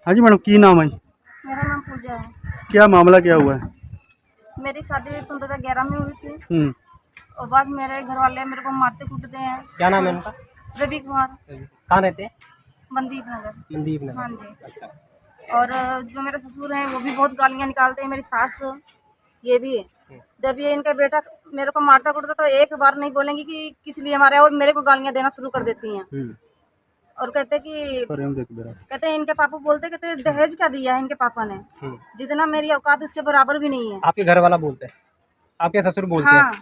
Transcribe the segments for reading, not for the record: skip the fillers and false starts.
हाँ जी मैडम, की नाम है? मेरा नाम पूजा है। क्या मामला क्या हुआ है? मेरी शादी 2011 में हुई थी हम्म। और बाद मेरे घर वाले मेरे को मारते कूटते हैं। क्या नाम है उनका? रवि कुमार, कहाँ रहते हैं? मनदीप नगर। मनदीप हाँ नगर। जी। अच्छा। और जो मेरे ससुर हैं वो भी बहुत गालियाँ निकालते हैं, मेरी सास ये भी है। जब ये इनका बेटा मेरे को मारता कूटता तो एक बार नहीं बोलेंगी कि किस लिए मारा है, और मेरे को गालियाँ देना शुरू कर देती हैं। और कहते कहते हैं इनके पापा बोलते, कहते दहेज क्या दिया है इनके पापा ने, जितना मेरी औकात उसके बराबर भी नहीं है। आपके घर वाला बोलते हैं? आपके ससुर बोलते हैं? हाँ,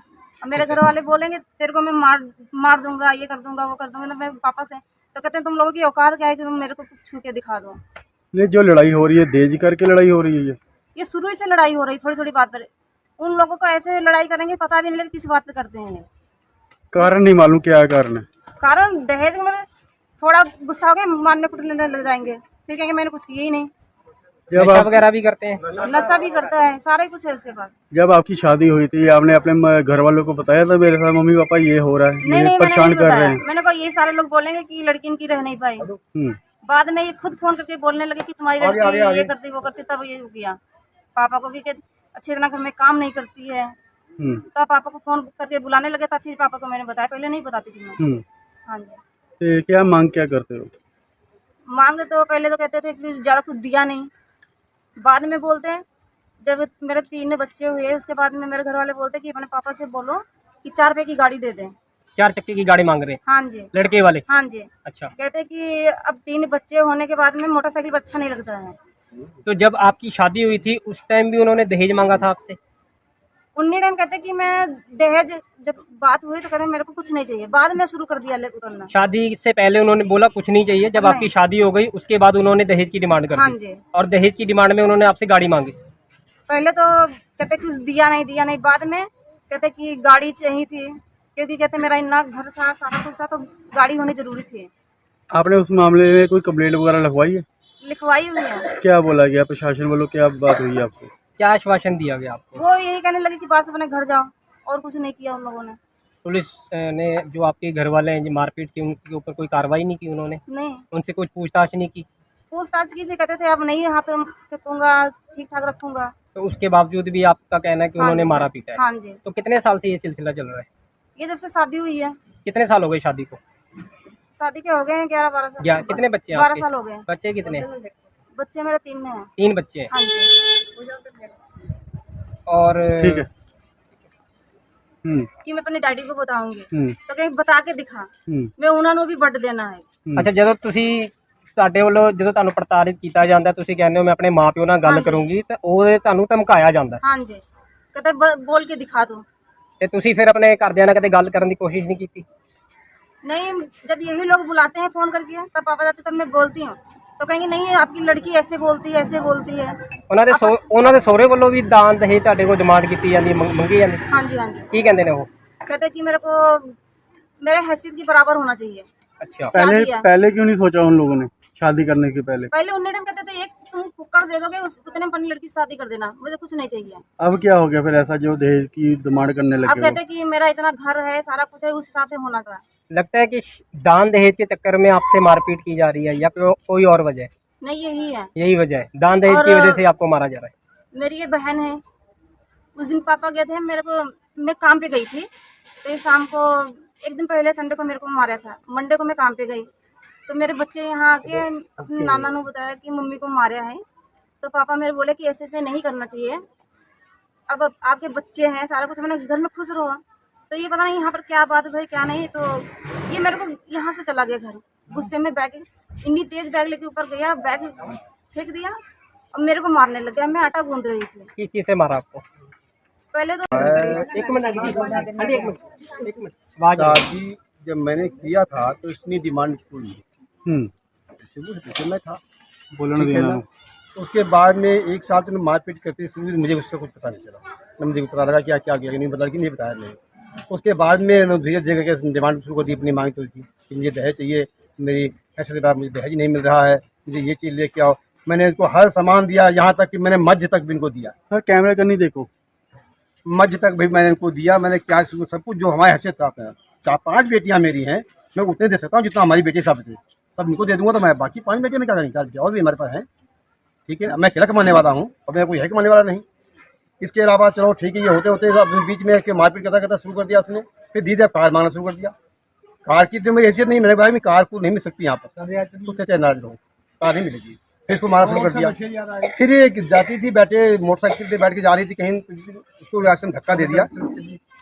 और मेरे घर वाले बोलेंगे तेरे को मैं मार दूंगा, ये कर दूंगा, वो कर दूंगा ना। मेरे पापा से तो कहते हैं तुम लोगों की औकात क्या है कि तुम मेरे को कुछ छू के दिखा दो। नहीं, जो लड़ाई हो रही है दहेज करके लड़ाई हो रही है ये शुरू ही से लड़ाई हो रही, थोड़ी थोड़ी बात पर। उन लोगों को ऐसे लड़ाई करेंगे पता भी नहीं लगेगा किस बात पे करते हैं ये। कारण नहीं मालूम क्या है कारण है। कारण दहेज में थोड़ा गुस्सा हो गया, मारने कुटने लग जाएंगे, फिर कहेंगे मैंने कुछ किया ही नहीं। जब नशा आप वगैरह भी करते हैं? नशा भी करता है, सारा कुछ है उसके पास। जब आपकी शादी हुई थी आपने अपने घर वालों को बताया था मेरे साथ मम्मी पापा ये हो रहा है, नहीं ये नहीं, मैंने परेशान नहीं कर रहे बताया। हैं? मैंने कहा ये सारे लोग बोलेंगे कि लड़की इनकी रह नहीं पाई। बाद में ये खुद फोन करके बोलने लगे कि तुम्हारी लड़की ये करती वो करती, तब ये किया पापा को भी कि अच्छी तरह घर में काम नहीं करती है। तब पापा को फोन करके बुलाने लगे, तब फिर पापा को मैंने बताया, पहले नहीं बताती थी मैं। हाँ जी। तो क्या मांग क्या करते हो? मांग तो पहले तो कहते थे कि ज्यादा कुछ दिया नहीं, बाद में बोलते हैं जब मेरे 3 बच्चे हुए उसके बाद में मेरे घर वाले बोलते कि अपने पापा से बोलो कि 4 रुपए की गाड़ी दे दें। 4 चक्के की गाड़ी मांग रहे हैं? हाँ जी। लड़के वाले? हाँ जी। अच्छा। कहते कि अब 3 बच्चे होने के बाद में मोटरसाइकिल पर अच्छा नहीं लगता है। तो जब आपकी शादी हुई थी उस टाइम भी उन्होंने दहेज मांगा था आपसे? उन्हीं टाइम कहते कि मैं दहेज, जब बात हुई तो कहते मेरे को कुछ नहीं चाहिए, बाद में शुरू कर दिया करना। शादी से पहले उन्होंने बोला कुछ नहीं चाहिए, जब आपकी शादी हो गई उसके बाद उन्होंने दहेज की डिमांड कर हाँ दी? जी। और दहेज की डिमांड में उन्होंने आपसे गाड़ी मांगी? पहले तो कहते कुछ दिया नहीं, बाद में कहते कि गाड़ी चाहिए थी, क्योंकि कहते मेरा इतना घर था, सारा कुछ था, तो गाड़ी होनी जरूरी थी। आपने उस मामले में कोई कंप्लेंट वगैरह लिखवाई है? लिखवाई हुई है। क्या बोला गया प्रशासन वालों, क्या बात हुई आपसे? क्या आश्वासन दिया गया आपको? वो यही कहने लगे कि बस अपने घर जाओ, और कुछ नहीं किया उन लोगों ने। पुलिस ने जो आपके घर वाले हैं जो मारपीट की, उनके ऊपर कोई कार्रवाई नहीं की उन्होंने? नहीं, उनसे कुछ पूछताछ नहीं की? पूछताछ की थी, कहते थे अब नहीं हाथ चकूंगा, ठीक ठाक रखूंगा। तो उसके बावजूद भी आपका कहना है कि उन्होंने मारा पीटा है? हाँ जी। तो कितने साल से ये सिलसिला चल रहा है? ये जब से शादी हुई है। कितने साल हो गए शादी को? शादी के हो गए हैं 11-12 साल। कितने बच्चे हैं 12 आपके? साल हो गए। बच्चे कितने हैं? बच्चे मेरे 3 हैं। 3 बच्चे हैं। हाँ जी। और ठीक है। कि मैं अपनी डैडी को बताऊंगी, हम्म। तो कहीं बता के दिखा, मैं उन्होंने भी ਵੱਢ देना है। ਅੱਛਾ, ਜਦੋਂ ਤੁਸੀਂ ਸਾਡੇ ਵੱਲੋਂ ਜਦੋਂ ਤੁਹਾਨੂੰ ਪ੍ਰਤਾੜਿਤ ਕੀਤਾ ਜਾਂਦਾ ਤੁਸੀਂ ਕਹਿੰਦੇ ਹੋ ਮੈਂ ਆਪਣੇ ਮਾਪਿਓ ਨਾਲ ਗੱਲ ਕਰੂੰਗੀ ਤੇ ਉਹ ਤੁਹਾਨੂੰ ਧਮਕਾਇਆ ਜਾਂਦਾ हाँ जी। कहते बोल के दिखा दो। ਤੇ ਤੁਸੀਂ ਫਿਰ ਆਪਣੇ ਘਰਦਿਆਂ ਨਾਲ ਕਦੇ ਗੱਲ ਕਰਨ ਦੀ ਕੋਸ਼ਿਸ਼ ਨਹੀਂ ਕੀਤੀ? नहीं, जब यही लोग बुलाते हैं फोन करके तब पापा जाते तब मैं बोलती हूँ, तो कहेंगे नहीं आपकी लड़की ऐसे बोलती है, ऐसे बोलती है। ਉਹਨਾਂ ਦੇ ਸਹੁਰੇ ਵੱਲੋਂ ਵੀ ਦਾਨ ਦਹੇਜ ਤੁਹਾਡੇ ਕੋਲ ਡਿਮਾਂਡ ਕੀਤੀ ਜਾਂਦੀ ਹੈ, ਮੰਗੀ ਜਾਂਦੀ? हाँ जी। हाँ जी। ਕੀ ਕਹਿੰਦੇ ਨੇ ਉਹ? कहते कि मेरे को मेरे हैसियत के बराबर होना चाहिए। अच्छा। पहले क्यों नहीं सोचा उन लोगों ने शादी करने के पहले? उन्हीं टाइम कहते थे एक तुम कुकर दे दोगे उतने में अपनी लड़की से शादी कर देना, मुझे कुछ नहीं चाहिए। अब क्या हो गया फिर ऐसा जो दहेज की डिमांड करने अब लगे? कहते कि मेरा इतना घर है, सारा कुछ है, उस हिसाब से होना था। लगता है कि दान दहेज के चक्कर में आपसे मारपीट की जा रही है या कोई और वजह है? नहीं, यही है, यही वजह है, दान दहेज की वजह से आपको मारा जा रहा है। मेरी ये बहन है, उस दिन पापा गए थे मेरे को, मैं काम पे गई थी, तो ये शाम को एक दिन पहले संडे को मेरे को मारा था, मंडे को मैं काम पे गई, तो मेरे बच्चे यहाँ आके अपने नाना ने बताया कि मम्मी को मारा है। तो पापा मेरे बोले कि ऐसे नहीं करना चाहिए, अब आपके बच्चे हैं, सारा कुछ, मैंने घर में खुश रहो। तो ये पता नहीं यहाँ पर क्या बात भाई क्या नहीं, तो ये मेरे को यहाँ से चला गया घर, गुस्से में बैग इतनी तेज बैग लेके ऊपर गया, बैग फेंक दिया और मेरे को मारने लग गया। मैं आटा गूंद रही थी। किस चीज़ से मारा आपको? पहले तो एक मिनट शादी जब मैंने किया था तो इतनी डिमांड हुई, शुरू में था बोलने देना। उसके बाद में 1 साल तो मारपीट करते शुरू, मुझे उसका कुछ पता नहीं चला, न मुझे पता लगा क्या क्या किया, नहीं पता, नहीं बताया नहीं। उसके बाद में धीरे धीरे करके डिमांड शुरू कर दी अपनी, मांग तो कि मुझे दहेज चाहिए, मेरी ऐसे बात, मुझे दहेज नहीं मिल रहा है, मुझे ये चीज़ लेके आओ। मैंने इसको हर सामान दिया, यहाँ तक कि मैंने मध्य तक भी इनको दिया। सर कैमरा का नहीं देखो, मध्य तक भी मैंने इनको दिया। मैंने क्या सब कुछ जो हमारे हैसियत था, 4-5 बेटियाँ मेरी हैं, मैं उतने दे सकता हूँ जितना हमारी बेटी सब थे, सब इनको दे दूंगा। तो मैं बाकी 5 बेटियाँ में क्या करेंगे, 4 बेटियाँ और भी हमारे पास हैं, ठीक है, मैं अकेला कमाने वाला हूँ और मैं कोई है कमाने वाला नहीं। इसके अलावा चलो ठीक है, ये होते होते अपने बीच में मारपीट करता शुरू कर दिया उसने। फिर धीरे कार मांगना शुरू कर दिया। कार की तो मेरी हैसियत नहीं, मेरे भाई में कार को नहीं मिल सकती यहाँ पर, तो चाहे नाराज रहो, कार नहीं मिलेगी। फिर इसको मारना शुरू कर दिया। फिर ये जाती थी बैठे मोटरसाइकिल पे बैठ के जा रही थी कहीं, उसको रास्ते में धक्का दे दिया।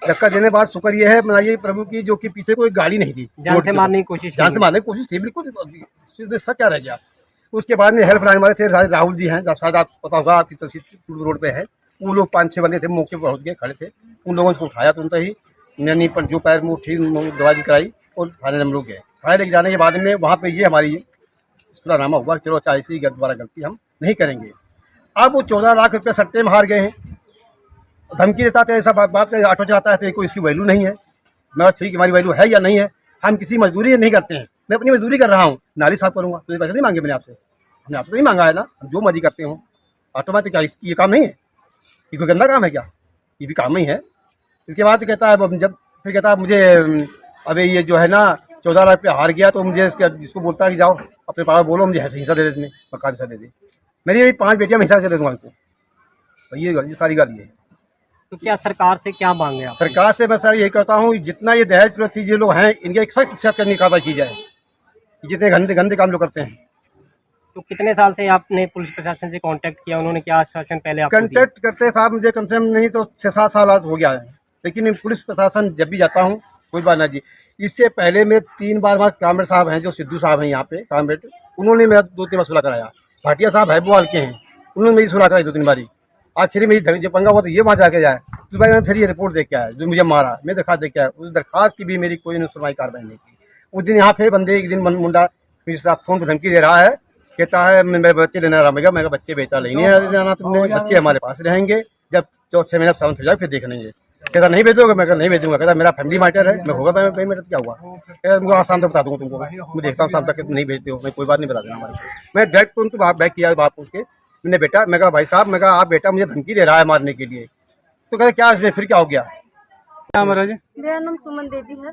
धक्का देने के बाद शुक्र ये है मनाइए प्रभु की, जो कि पीछे कोई गाड़ी नहीं थी। जान से मारने की कोशिश जान से मारने की कोशिश थी, बिल्कुल सब क्या रह गया। उसके बाद में हेल्प लाइन वाले थे, राहुल जी हैं, शायद आप पता होगा, आपकी तस्वीर रोड पे है। वो लोग 5-6 बंदे थे, मौके पर पहुँच गए, खड़े थे। उन लोगों को उठाया तुरंत ही, मैंने पर जो पैर में उठी दवाई कराई और थाने हम लोग गए। थाने लेके जाने के बाद में वहाँ पे ये हमारी सुलहनामा हुआ, चलो अच्छा ऐसी दोबारा गलती हम नहीं करेंगे। अब वो 14 लाख रुपये सट्टे में हार गए हैं। धमकी देता था, ऐसा बात ऑटो चलाता है तो कोई इसकी वैल्यू नहीं है। मैं ठीक हमारी वैल्यू है या नहीं है, हम किसी मजदूरी नहीं करते हैं। मैं अपनी मजदूरी कर रहा हूँ, नाली साफ करूँगा, तो पैसे नहीं मांगे मैंने आपसे, हमने आपसे नहीं मांगा है ना। हम जो मर्जी करते हो ऑटो में, तो क्या ये काम नहीं है? ये कोई गंदा काम है क्या? ये भी काम ही है। इसके बाद कहता है, जब फिर कहता है मुझे अबे ये जो है ना 14 लाख रुपये हार गया, तो मुझे जिसको बोलता है कि जाओ अपने पापा बोलो मुझे हिस्सा दे दे, इसमें मकान हिस्सा दे दे। मेरी 5 बेटियाँ मैं हिस्सा से दे दूँगा उनको। तो ये सारी गाली है। तो क्या सरकार से क्या मांगे आप? सरकार से मैं सर यही कहता हूँ, जितना ये दहेज प्रति जो लोग हैं, इनके एक सख्त शिक्षा करने की कार्रवाई की जाए, जितने गंदे गंदे काम लोग करते हैं। तो कितने साल से आपने पुलिस प्रशासन से कांटेक्ट किया? उन्होंने क्या आश्वासन पहले आपको दिया? कांटेक्ट करते साहब मुझे कम से कम नहीं तो 6-7 साल आज हो गया है। लेकिन पुलिस प्रशासन जब भी जाता हूँ, कोई बात ना जी। इससे पहले मैं 3 बार वहाँ कामरेड साहब हैं, जो सिद्धू साहब हैं यहाँ पे कामरेड, उन्होंने मेरा 2-3 बार सुलह कराया। भाटिया साहब है बोआल के हैं, उन्होंने मेरी सुलह कराई 2-3 बारी। आखिर मेरी जब पंगा हुआ तो ये वहाँ जाके जाए, तो भाई मैं फिर ये रिपोर्ट देख के आया, जो मुझे मारा, मैं दरखास्त देख के आया। उस दरखास्त की भी मेरी कोई सुनवाई कार्रवाई नहीं की। उस दिन यहाँ पे बंदे एक दिन मुंडा फोन पर धमकी दे रहा है, कहता है मैं बच्चे लेना रहा। मैं बच्चे बेटा नहीं जाना तुमने, बच्चे हमारे पास रहेंगे, जब 6 महीना सावन हो जाए फिर देख लेंगे। कहता नहीं भेजोगे? मैं नहीं भेजूंगा। कहता मेरा फैमिली मैटर है, मैं होगा भाई मैटर क्या हुआ? कहता तुमको शाम तक बता दूंगा तुमको, मैं देखता हूँ शाम तक नहीं भेजते हो। मैं कोई बात नहीं बता देना हमारी। मैं डायरेक्ट तुरंत बैक किया बात पूछ के, मैंने बेटा, मैं कहा भाई साहब, मैं कहा आप बेटा मुझे धमकी दे रहा है मारने के लिए। तो कहते क्या इसमें फिर क्या हो गया? क्या महाराज जी, मेरा नाम सुमन देवी है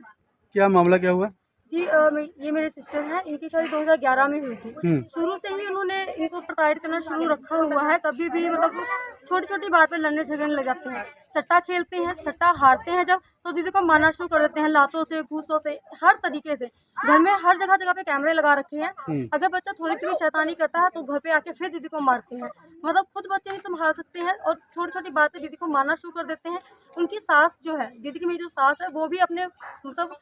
क्या मामला क्या हुआ? जी। ये मेरे सिस्टर हैं, इनकी शादी 2011 में हुई थी। शुरू से ही उन्होंने इनको प्रताड़ित करना शुरू रखा हुआ है। कभी भी मतलब छोटी छोटी बात पे लड़ने झगड़ने लग जाते हैं। सट्टा खेलते हैं, सट्टा हारते हैं जब, तो दीदी को मारना शुरू कर देते हैं, लातों से, घूसों से, हर तरीके से। घर में हर जगह जगह पे कैमरे लगा रखे हैं। अगर बच्चा थोड़ी सी भी शैतानी करता है तो घर पे आके फिर दीदी को मारते हैं। मतलब खुद बच्चे नहीं संभाल सकते हैं और छोटी छोटी बातें दीदी को मारना शुरू कर देते हैं। उनकी सास जो है, दीदी की मेरी जो सास है, वो भी अपने मतलब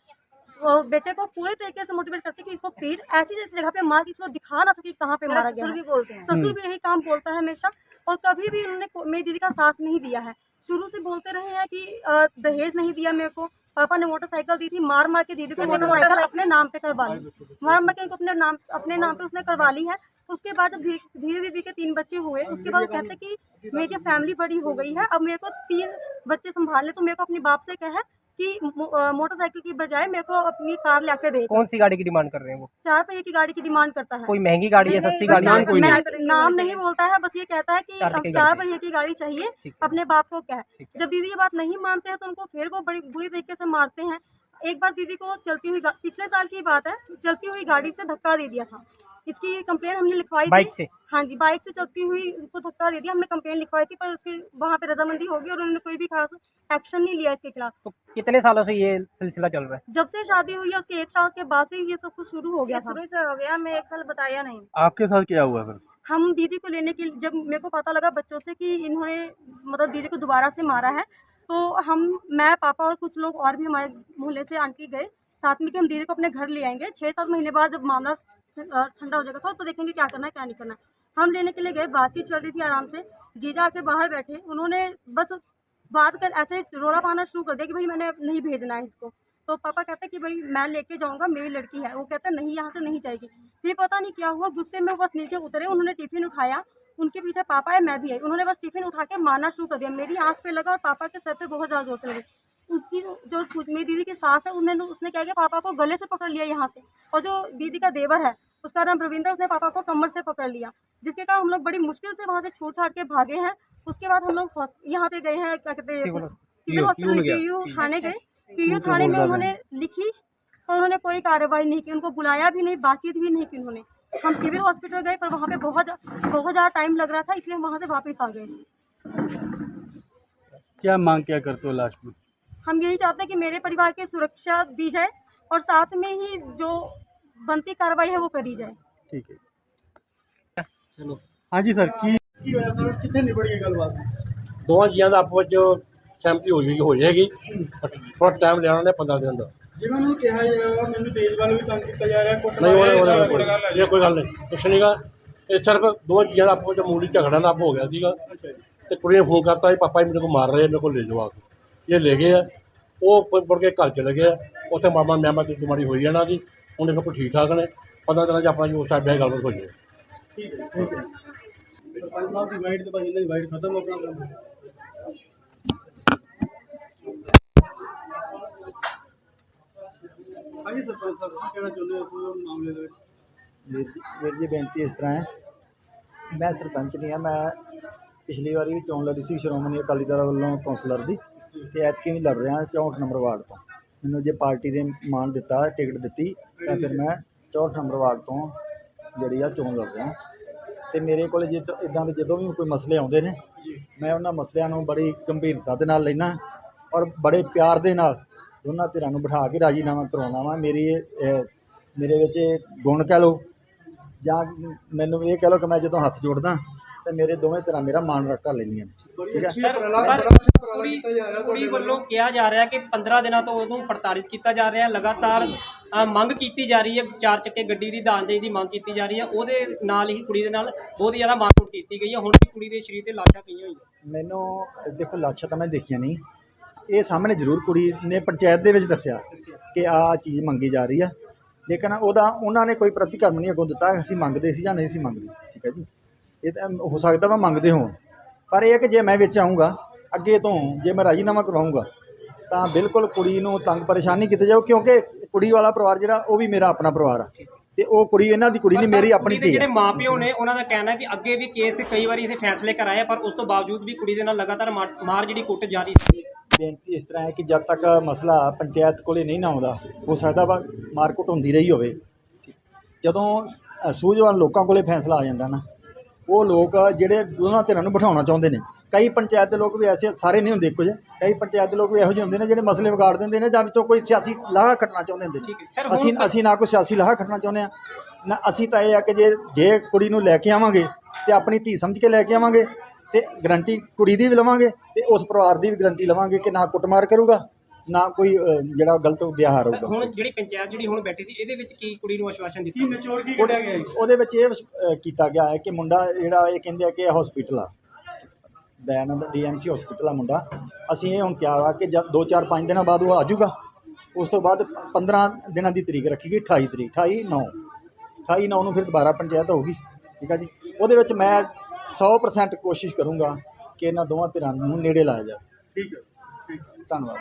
बेटे को पूरे तरीके से मोटिवेट करते कि इसको पीट ऐसी जैसी जगह पे मार के इसको दिखा ना सके कहाँ पे मारा गया। ससुर भी बोलते हैं, ससुर भी यही काम बोलता है हमेशा। और कभी भी उन्होंने मेरी दीदी का साथ नहीं दिया है। शुरू से बोलते रहे हैं कि दहेज नहीं दिया मेरे को, पापा ने मोटरसाइकिल दी थी, मार मार के दीदी को मोटरसाइकिल अपने नाम पे करवा ली, मार मार के उनको अपने नाम पे उसने करवा ली है। उसके बाद जब धीरे दीदी के 3 बच्चे हुए, उसके बाद वो कहते कि मेरी फैमिली बड़ी हो गई है, अब मेरे को 3 बच्चे संभालने, तो मेरे को अपने बाप से कहा कि मोटरसाइकिल की बजाय मेरे को अपनी कार लाके दे। कौन सी गाड़ी की डिमांड कर रहे हैं वो? 4 पहिए की गाड़ी की डिमांड करता है। कोई महंगी गाड़ी है, सस्ती गाड़ी है? कोई नाम नहीं बोलता है, बस ये कहता है कि 4 पहिए की गाड़ी चाहिए, अपने बाप को क्या है। जब दीदी ये बात नहीं मानते हैं तो उनको फिर वो बड़ी बुरी तरीके से मारते हैं। एक बार दीदी को चलती हुई, पिछले साल की बात है, चलती हुई गाड़ी से धक्का दे दिया था। इसकी कंप्लेन हमने लिखवाई बाइक थी। से? हाँ जी, बाइक से चलती हुई उसको धक्का दे दिया, हमने कंप्लेन लिखवाई थी, पर उसकी वहाँ पे रजामंदी होगी और उन्होंने कोई भी खास एक्शन नहीं लिया इसके खिलाफ। तो कितने सालों से ये सिलसिला चल रहा है? जब से शादी हुई है उसके 1 साल के बाद से ये सब कुछ शुरू हो गया। शुरू से हो गया, मैं 1 साल बताया नहीं। आपके साथ क्या हुआ फिर? हम दीदी को लेने के, जब मेरे को पता लगा बच्चों से कि इन्होंने मतलब दीदी को दोबारा से मारा है, तो मैं, पापा और कुछ लोग और भी हमारे मोहल्ले से आंटी गए साथ में कि हम दीदी को अपने घर ले आएंगे। 6-7 महीने बाद जब मामला ठंडा हो जाएगा था तो देखेंगे क्या करना है क्या नहीं करना है। हम लेने के लिए गए, बातचीत चल रही थी आराम से। जीजा आके बाहर बैठे, उन्होंने बस बात कर ऐसे रोड़ा पाना शुरू कर दिया कि भाई मैंने नहीं भेजना है इसको। तो पापा कहते हैं कि भाई मैं लेके जाऊंगा, मेरी लड़की है। वो कहता है नहीं, यहाँ से नहीं जाएगी। फिर पता नहीं क्या हुआ, गुस्से में बस नीचे उतरे, उन्होंने टिफिन उठाया, उनके पीछे पापा है, मैं भी आई, उन्होंने बस टिफिन उठा के मारना शुरू कर दिया। मेरी आंख पे लगा और पापा के सर पे बहुत ज़्यादा जोर से लगी। उसकी जो मेरी दीदी की सास है, उसने क्या किया, पापा को गले से पकड़ लिया यहाँ से, और जो दीदी का देवर है उसका नाम रविंदर, उसने पापा को कमर से पकड़ लिया, जिसके कारण हम लोग बड़ी मुश्किल से वहाँ से छूट छाट के भागे हैं। उसके बाद हम लोग यहाँ पे गए हैं, क्या कहते हैं, सिविल हॉस्पिटल पीयू थाने गए। पीयू थाने में उन्होंने लिखी और उन्होंने कोई कार्रवाई नहीं की, उनको बुलाया भी नहीं, बातचीत भी नहीं की उन्होंने। हम सिविल हॉस्पिटल गए पर वहाँ पे बहुत ज़्यादा टाइम लग रहा था, इसलिए हम वहाँ से वापस आ गए। क्या मांग क्या करते हो लास्ट में? हम यही चाहते हैं कि मेरे परिवार की सुरक्षा दी जाए और साथ में ही जो बनती कार्रवाई है वो करी जाए। ठीक है, चलो। हाँ जी सर, की होया सर, कितने निबड़ गई गलबात? ਦੋਵਾਂ ਜੀਆਂ ਦਾ ਆਪੋ ਵਿੱਚ ਸਹਿਮਤੀ ਹੋ ਜਾਏਗੀ, ਥੋੜਾ ਟਾਈਮ ਲੈਣਾ ਨੇ 15 ਦਿਨ ਦਾ। ਜਿਵੇਂ ਨੂੰ ਕਿਹਾ ਜਾਏਗਾ ਮੈਨੂੰ ਦੇਸ਼ ਵੱਲ ਵੀ ਤੰਗ ਕੀਤਾ ਜਾ ਰਿਹਾ, ਨਹੀਂ ਉਹਦੇ ਕੋਈ ਗੱਲ ਨਹੀਂ, ਕੁਛ ਨਹੀਂਗਾ। ਇਹ ਸਿਰਫ ਦੋਵਾਂ ਜੀਆਂ ਦਾ ਆਪੋ ਵਿੱਚ ਮਾਮੂਲੀ ਝਗੜਾ ਨਾ ਹੋ ਗਿਆ ਸੀਗਾ ਤੇ ਕੁੜੀ ਨੇ ਫੋਨ ਕਰਤਾ ਜੀ ਪਾਪਾ ਜੀ ਮੇਰੇ ਕੋਲ ਮਾਰ ਰਹੇ, ਮੇਰੇ ਕੋਲ ਲੈ ਜਾਓ ਆ ਕੇ। ਇਹ ਲੈ ਗਏ ਆ, ਉਹ ਮੁੜ ਕੇ ਘਰ ਚਲੇ ਗਏ ਆ। ਉੱਥੇ ਮਾਮਾ ਮਿਆਮਾ ਦੀ ਬਿਮਾਰੀ ਹੋਈ ਇਹਨਾਂ ਦੀ, ਹੁਣ ਬਿਲਕੁਲ ਠੀਕ ਠਾਕ ਨੇ। 15 ਦਿਨਾਂ 'ਚ ਆਪਣਾ ਜੋ ਸਾਡਾ ਵਿਆਹ ਗੱਲਬਾਤ ਹੋ ਜਾਏ। ਠੀਕ ਹੈ, ਠੀਕ ਹੈ। ਸਰਪੰਚ ਸਾਹਿਬ ਦੀ ਵਾਈਟ ਤੇ ਭਾਜੀ ਇਹਨਾਂ ਦੀ ਵਾਈਟ ਖਤਮ ਹੋ ਆਪਣਾ ਕੰਮ। ਹਾਂਜੀ ਸਰਪੰਚ ਸਾਹਿਬ, ਕੀ ਕਹਿਣਾ ਚਾਹੁੰਦੇ ਹੋ ਇਸ ਮਾਮਲੇ ਦੇ ਵਿੱਚ? ਵੀਰ ਜੀ ਬੇਨਤੀ ਇਸ ਤਰ੍ਹਾਂ ਹੈ, ਮੈਂ ਸਰਪੰਚ ਨਹੀਂ ਹਾਂ, ਮੈਂ ਪਿਛਲੀ ਵਾਰੀ ਵੀ ਚੋਣ ਲੜੀ ਸੀ ਸ਼੍ਰੋਮਣੀ ਅਕਾਲੀ ਦਲ ਵੱਲੋਂ ਕੌਂਸਲਰ ਦੀ, ਅਤੇ ਐਤਕੀ ਵੀ ਲੜ ਰਿਹਾ 64 ਨੰਬਰ ਵਾਰਡ ਤੋਂ। ਮੈਨੂੰ ਜੇ ਪਾਰਟੀ ਨੇ ਮਾਣ ਦਿੱਤਾ, ਟਿਕਟ ਦਿੱਤੀ, ਤਾਂ ਫਿਰ ਮੈਂ 64 ਨੰਬਰ ਵਾਰਡ ਤੋਂ ਜਿਹੜੀ ਆ ਚੋਣ ਲੜ ਰਿਹਾ। ਅਤੇ ਮੇਰੇ ਕੋਲ ਇੱਦਾਂ ਦੇ ਜਦੋਂ ਵੀ ਕੋਈ ਮਸਲੇ ਆਉਂਦੇ ਨੇ, ਮੈਂ ਉਹਨਾਂ ਮਸਲਿਆਂ ਨੂੰ ਬੜੀ ਗੰਭੀਰਤਾ ਦੇ ਨਾਲ ਲੈਣਾ ਔਰ ਬੜੇ ਪਿਆਰ ਦੇ ਨਾਲ ਦੋਨਾਂ ਧਿਰਾਂ ਨੂੰ ਬਿਠਾ ਕੇ ਰਾਜੀਨਾਮਾ ਕਰਵਾਉਣਾ ਵਾ। ਮੇਰੇ ਵਿੱਚ ਇਹ ਗੁਣ ਕਹਿ ਲਓ ਜਾਂ ਮੈਨੂੰ ਇਹ ਕਹਿ ਲਓ ਕਿ ਮੈਂ ਜਦੋਂ ਹੱਥ ਜੋੜਦਾ ਤਾਂ ਮੇਰੇ ਦੋਵੇਂ ਧਿਰਾਂ ਮੇਰਾ ਮਾਣ ਰੱਖ ਕਰ ਲੈਂਦੀਆਂ ਨੇ। ਠੀਕ ਹੈ ਸਰ, ਕੁੜੀ ਵੱਲੋਂ ਕਿਹਾ ਜਾ ਰਿਹਾ ਕਿ 15 ਦਿਨਾਂ ਤੋਂ ਉਹਨੂੰ ਪ੍ਰਤਾੜਿਤ ਕੀਤਾ ਜਾ ਰਿਹਾ, ਲਗਾਤਾਰ ਮੰਗ ਕੀਤੀ ਜਾ ਰਹੀ ਹੈ, 4 ਚੱਕੇ ਗੱਡੀ ਦੀ ਦਾਨਦੇਹੀ ਦੀ ਮੰਗ ਕੀਤੀ ਜਾ ਰਹੀ ਹੈ। ਉਹਦੇ ਨਾਲ ਹੀ ਕੁੜੀ ਦੇ ਨਾਲ ਬਹੁਤ ਜ਼ਿਆਦਾ ਮਾਰਕੁੱਟ ਕੀਤੀ ਗਈ ਹੈ। ਹੁਣ ਵੀ ਕੁੜੀ ਦੇ ਸਰੀਰ ਤੇ ਲਾਸ਼ਾਂ ਪਈਆਂ ਹੋਈਆਂ। ਮੈਨੂੰ ਦੇਖੋ ਲਾਸ਼ਾਂ ਤਾਂ ਮੈਂ ਦੇਖੀਆਂ ਨਹੀਂ, ਇਹ ਸਾਹਮਣੇ ਜ਼ਰੂਰ ਕੁੜੀ ਨੇ ਪੰਚਾਇਤ ਦੇ ਵਿੱਚ ਦੱਸਿਆ ਕਿ ਆਹ ਚੀਜ਼ ਮੰਗੀ ਜਾ ਰਹੀ ਆ, ਲੇਕਿਨ ਉਹਨਾਂ ਨੇ ਕੋਈ ਪ੍ਰਤੀਕਰਮ ਨਹੀਂ ਅੱਗੋਂ ਦਿੱਤਾ ਅਸੀਂ ਮੰਗਦੇ ਸੀ ਜਾਂ ਨਹੀਂ ਸੀ ਮੰਗਦੇ। ਠੀਕ ਹੈ ਜੀ, ਇਹ ਤਾਂ ਹੋ ਸਕਦਾ ਵਾ ਮੰਗਦੇ ਹੋਣ, ਪਰ ਇਹ ਕਿ ਜੇ ਮੈਂ ਵਿੱਚ ਆਊਂਗਾ ਅੱਗੇ ਤੋਂ, ਜੇ ਮੈਂ ਰਾਜੀਨਾਮਾ ਕਰਵਾਊਂਗਾ ਤਾਂ ਬਿਲਕੁਲ ਕੁੜੀ ਨੂੰ ਤੰਗ ਪਰੇਸ਼ਾਨ ਨਹੀਂ ਕੀਤਾ ਜਾਊ, ਕਿਉਂਕਿ ਕੁੜੀ ਵਾਲਾ ਪਰਿਵਾਰ ਜਿਹੜਾ ਉਹ ਵੀ ਮੇਰਾ ਆਪਣਾ ਪਰਿਵਾਰ ਆ ਤੇ ਉਹ ਕੁੜੀ ਇਹਨਾਂ ਦੀ ਕੁੜੀ ਨਹੀਂ, ਮੇਰੀ ਆਪਣੀ ਧੀ। ਜਿਹੜੇ ਮਾਪਿਓ ਨੇ ਉਹਨਾਂ ਦਾ ਕਹਿਣਾ ਕਿ ਅੱਗੇ ਵੀ ਕੇਸ ਕਈ ਵਾਰੀ ਇਸੇ ਫੈਸਲੇ ਕਰਾਏ, ਪਰ ਉਸ ਤੋਂ ਬਾਵਜੂਦ ਵੀ ਕੁੜੀ ਦੇ ਨਾਲ ਲਗਾਤਾਰ ਮਾਰ ਜਿਹੜੀ ਕੁੱਟ ਜਾਰੀ ਸੀ। ਬੇਨਤੀ ਇਸ ਤਰ੍ਹਾਂ ਹੈ ਕਿ ਜਦ ਤੱਕ ਮਸਲਾ ਪੰਚਾਇਤ ਕੋਲੇ ਨਹੀਂ ਨਾ ਆਉਂਦਾ, ਹੋ ਸਕਦਾ ਵਾ ਮਾਰਕੁੱਟ ਹੁੰਦੀ ਰਹੀ ਹੋਵੇ। ਜਦੋਂ ਸੂਝਵਾਨ ਲੋਕਾਂ ਕੋਲੇ ਫੈਸਲਾ ਆ ਜਾਂਦਾ ਨਾ, ਉਹ ਲੋਕ ਜਿਹੜੇ ਦੋਨਾਂ ਧਿਰਾਂ ਨੂੰ ਬਿਠਾਉਣਾ ਚਾਹੁੰਦੇ ਨੇ, ਕਈ ਪੰਚਾਇਤ ਦੇ ਲੋਕ ਵੀ ਐਸੇ, ਸਾਰੇ ਨਹੀਂ ਹੁੰਦੇ ਇੱਕੋ ਜਿਹੇ, ਕਈ ਪੰਚਾਇਤ ਦੇ ਲੋਕ ਵੀ ਇਹੋ ਜਿਹੇ ਹੁੰਦੇ ਨੇ ਜਿਹੜੇ ਮਸਲੇ ਵਿਗਾੜ ਦਿੰਦੇ ਨੇ ਜਾਂ ਵਿੱਚੋਂ ਕੋਈ ਸਿਆਸੀ ਲਾਹਾ ਖੱਟਣਾ ਚਾਹੁੰਦੇ ਹੁੰਦੇ ਨੇ। ਅਸੀਂ ਨਾ ਕੋਈ ਸਿਆਸੀ ਲਾਹਾ ਖੱਟਣਾ ਚਾਹੁੰਦੇ ਹਾਂ ਨਾ, ਅਸੀਂ ਤਾਂ ਇਹ ਆ ਕਿ ਜੇ ਕੁੜੀ ਨੂੰ ਲੈ ਕੇ ਆਵਾਂਗੇ ਤੇ ਆਪਣੀ ਧੀ ਸਮਝ ਕੇ ਲੈ ਕੇ ਆਵਾਂਗੇ ਤੇ ਗਰੰਟੀ ਕੁੜੀ ਦੀ ਵੀ ਲਵਾਂਗੇ ਤੇ ਉਸ ਪਰਿਵਾਰ ਦੀ ਵੀ ਗਰੰਟੀ ਲਵਾਂਗੇ ਕਿ ਨਾ ਕੁੱਟਮਾਰ ਕਰੂਗਾ, ਨਾ ਕੋਈ ਜਿਹੜਾ ਗਲਤ ਵਿਵਹਾਰ ਹੋਊਗਾ। ਹੁਣ ਜਿਹੜੀ ਪੰਚਾਇਤ ਜਿਹੜੀ ਹੁਣ ਬੈਠੀ ਸੀ, ਇਹਦੇ ਵਿੱਚ ਕੀ ਕੁੜੀ ਨੂੰ ਆਸ਼ਵਾਸਨ ਦਿੱਤਾ? ਕੀ ਨਿਚੋੜ ਕੀ ਕੱਢਿਆ ਗਿਆ? ਉਹਦੇ ਵਿੱਚ ਇਹ ਕੀਤਾ ਗਿਆ ਹੈ ਕਿ ਮੁੰਡਾ ਜਿਹੜਾ ਇਹ ਕਹਿੰਦੇ ਆ ਕਿ ਹਸਪੀਟਲ ਆ, ਦਇਆਨੰਦ DMC ਹਸਪੀਟਲ ਆ ਮੁੰਡਾ। ਅਸੀਂ ਇਹ ਹੁਣ ਕਿਹਾ ਵਾ ਕਿ ਜਦ 2-4-5 ਦਿਨਾਂ ਬਾਅਦ ਉਹ ਆ ਜਾਊਗਾ। ਉਸ ਤੋਂ ਬਾਅਦ 15 ਦਿਨਾਂ ਦੀ ਤਰੀਕ ਰੱਖੀ ਗਈ, 28 ਤਰੀਕ 28/9 ਨੂੰ ਫਿਰ ਦੁਬਾਰਾ ਪੰਚਾਇਤ ਹੋਊਗੀ। ਠੀਕ ਹੈ ਜੀ, ਉਹਦੇ ਵਿੱਚ ਮੈਂ 100% ਕੋਸ਼ਿਸ਼ ਕਰੂੰਗਾ ਕਿ ਇਹਨਾਂ ਦੋਵਾਂ ਧਿਰਾਂ ਨੂੰ ਨੇੜੇ ਲਾਇਆ ਜਾਵੇ। ਠੀਕ ਹੈ, ਧੰਨਵਾਦ।